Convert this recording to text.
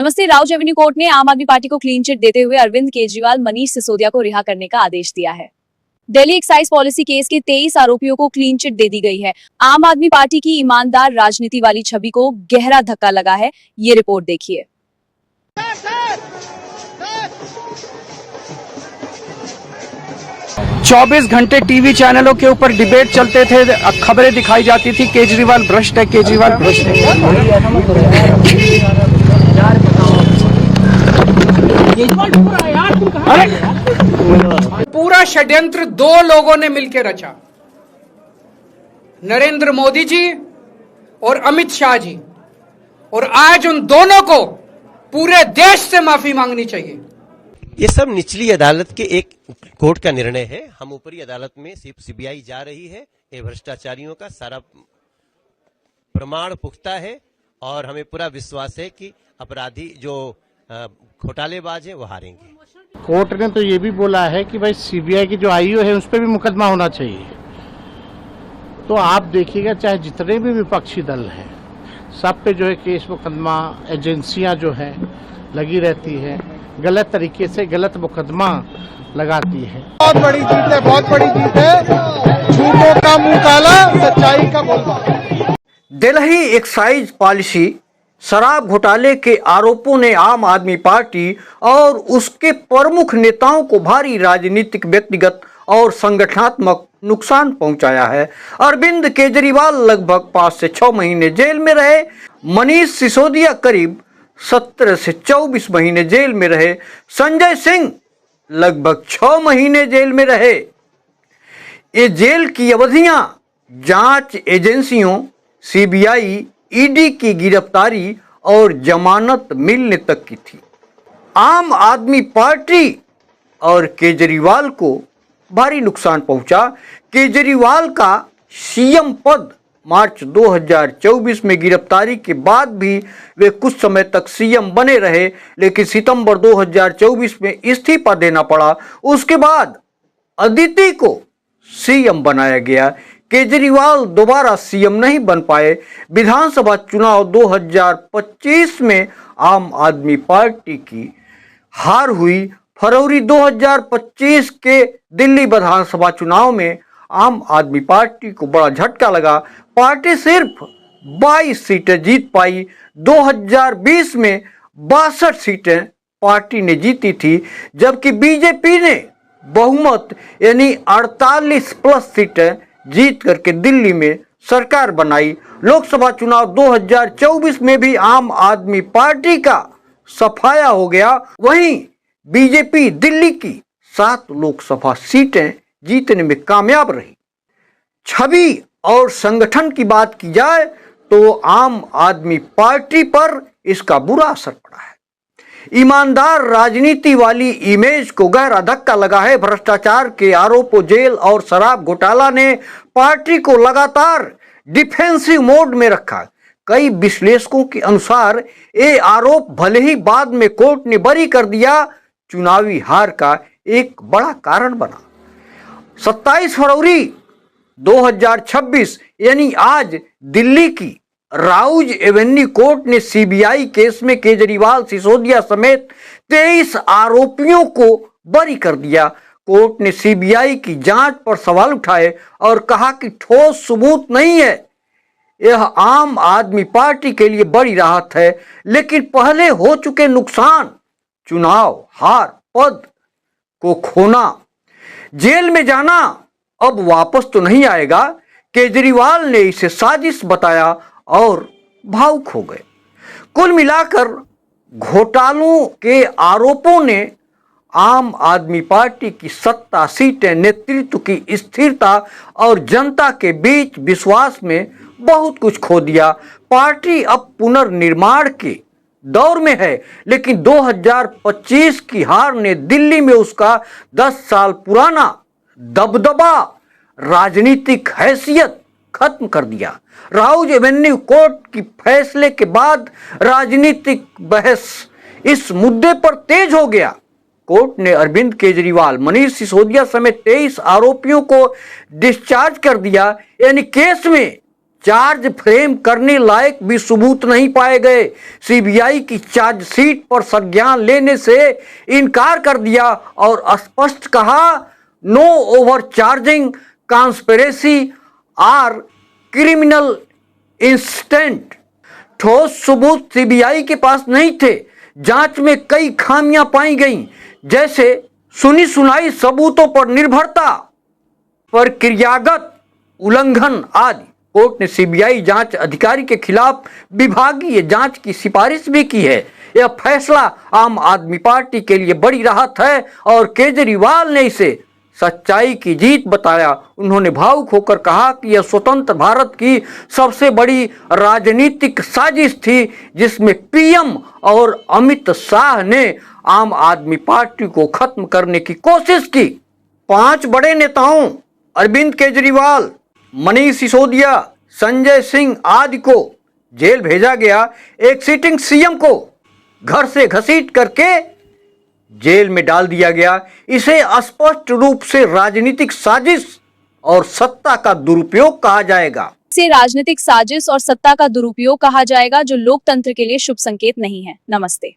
नमस्ते। Rouse Avenue court ने आम आदमी पार्टी को क्लीन चिट देते हुए अरविंद केजरीवाल, मनीष सिसोदिया को रिहा करने का आदेश दिया है। दिल्ली एक्साइज पॉलिसी केस के 23 आरोपियों को क्लीन चिट दे दी गई है। आम आदमी पार्टी की ईमानदार राजनीति वाली छवि को गहरा धक्का लगा है। ये रिपोर्ट देखिए। 24 घंटे टीवी चैनलों के ऊपर डिबेट चलते थे, खबरें दिखाई जाती थी केजरीवाल भ्रष्ट है, केजरीवाल भ्रष्ट है। पूरा षड्यंत्र दो लोगों ने मिलकर रचा, नरेंद्र मोदी जी और अमित शाह जी, और आज उन दोनों को पूरे देश से माफी मांगनी चाहिए। ये सब निचली अदालत के एक कोर्ट का निर्णय है। हम ऊपरी अदालत में सिर्फ सीबीआई जा रही है। ये भ्रष्टाचारियों का सारा प्रमाण पुख्ता है और हमें पूरा विश्वास है कि अपराधी जो घोटालेबाज है वो हारेंगे। कोर्ट ने तो ये भी बोला है कि भाई सीबीआई की जो आईओ है उस पर भी मुकदमा होना चाहिए। तो आप देखिएगा, चाहे जितने भी विपक्षी दल हैं, सब पे जो है केस मुकदमा, एजेंसियां जो है लगी रहती है, गलत तरीके से गलत मुकदमा लगाती है। बहुत बड़ी जीत है, बहुत बड़ी जीत है। झूठों का मुंह काला, सच्चाई का बोलबाला। दिल्ली एक्साइज पॉलिसी शराब घोटाले के आरोपों ने आम आदमी पार्टी और उसके प्रमुख नेताओं को भारी राजनीतिक, व्यक्तिगत और संगठनात्मक नुकसान पहुंचाया है। अरविंद केजरीवाल लगभग 5 से 6 महीने जेल में रहे। मनीष सिसोदिया करीब 17 से 24 महीने जेल में रहे। संजय सिंह लगभग 6 महीने जेल में रहे। ये जेल की अवधियां जांच एजेंसियों, सीबीआई, ईडी की गिरफ्तारी और जमानत मिलने तक की थी। आम आदमी पार्टी और केजरीवाल को भारी नुकसान पहुंचा। केजरीवाल का सीएम पद मार्च 2024 में गिरफ्तारी के बाद भी वे कुछ समय तक सीएम बने रहे, लेकिन सितंबर 2024 में इस्तीफा देना पड़ा। उसके बाद अदिति को सीएम बनाया गया। केजरीवाल दोबारा सीएम नहीं बन पाए। विधानसभा चुनाव 2025 में आम आदमी पार्टी की हार हुई। फरवरी 2025 के दिल्ली विधानसभा चुनाव में आम आदमी पार्टी को बड़ा झटका लगा। पार्टी सिर्फ 22 सीटें जीत पाई। 2020 में 62 सीटें पार्टी ने जीती थी, जबकि बीजेपी ने बहुमत यानी 48 प्लस सीटें जीत करके दिल्ली में सरकार बनाई। लोकसभा चुनाव 2024 में भी आम आदमी पार्टी का सफाया हो गया। वहीं बीजेपी दिल्ली की 7 लोकसभा सीटें जीतने में कामयाब रही। छवि और संगठन की बात की जाए तो आम आदमी पार्टी पर इसका बुरा असर पड़ा है। ईमानदार राजनीति वाली इमेज को गहरा धक्का लगा है। भ्रष्टाचार के आरोपों, जेल और शराब घोटाला ने पार्टी को लगातार डिफेंसिव मोड में रखा। कई विश्लेषकों के अनुसार ये आरोप भले ही बाद में कोर्ट ने बरी कर दिया, चुनावी हार का एक बड़ा कारण बना। 27 फरवरी 2026 यानी आज दिल्ली की राउज एवेन्यू कोर्ट ने सीबीआई केस में केजरीवाल, सिसोदिया समेत 23 आरोपियों को बरी कर दिया। कोर्ट ने सीबीआई की जांच पर सवाल उठाए और कहा कि ठोस सबूत नहीं है। यह आम आदमी पार्टी के लिए बड़ी राहत है, लेकिन पहले हो चुके नुकसान, चुनाव हार, पद को खोना, जेल में जाना अब वापस तो नहीं आएगा। केजरीवाल ने इसे साजिश बताया और भावुक हो गए। कुल मिलाकर घोटालों के आरोपों ने आम आदमी पार्टी की सत्ता, सीटें, नेतृत्व की स्थिरता और जनता के बीच विश्वास में बहुत कुछ खो दिया। पार्टी अब पुनर्निर्माण के दौर में है, लेकिन 2025 की हार ने दिल्ली में उसका 10 साल पुराना दबदबा, राजनीतिक हैसियत खत्म कर दिया। राउज एवेन्यू कोर्ट की फैसले के बाद राजनीतिक बहस इस मुद्दे पर तेज हो गया। कोर्ट ने अरविंद केजरीवाल, मनीष सिसोदिया समेत 23 आरोपियों को डिस्चार्ज कर दिया, यानी केस में चार्ज फ्रेम करने लायक भी सबूत नहीं पाए गए। सीबीआई की चार्जशीट पर संज्ञान लेने से इनकार कर दिया और स्पष्ट कहा, no overcharging conspiracy or criminal intent. ठोस सबूत सीबीआई के पास नहीं थे। जांच में कई खामियां पाई गईं, जैसे सुनी सुनाई सबूतों पर निर्भरता, प्रक्रियागत उल्लंघन आदि। कोर्ट ने सीबीआई जांच अधिकारी के खिलाफ विभागीय जांच की सिफारिश भी की है। यह फैसला आम आदमी पार्टी के लिए बड़ी राहत है और केजरीवाल ने इसे सच्चाई की जीत बताया। उन्होंने भावुक होकर कहा कि यह स्वतंत्र भारत की सबसे बड़ी राजनीतिक साजिश थी, जिसमें पीएम और अमित शाह ने आम आदमी पार्टी को खत्म करने की कोशिश की। 5 बड़े नेताओं अरविंद केजरीवाल, मनीष सिसोदिया, संजय सिंह आदि को जेल भेजा गया। एक सिटिंग सीएम को घर से घसीट करके जेल में डाल दिया गया। इसे स्पष्ट रूप से राजनीतिक साजिश और सत्ता का दुरुपयोग कहा जाएगा। इसे राजनीतिक साजिश और सत्ता का दुरुपयोग कहा जाएगा, जो लोकतंत्र के लिए शुभ संकेत नहीं है। नमस्ते।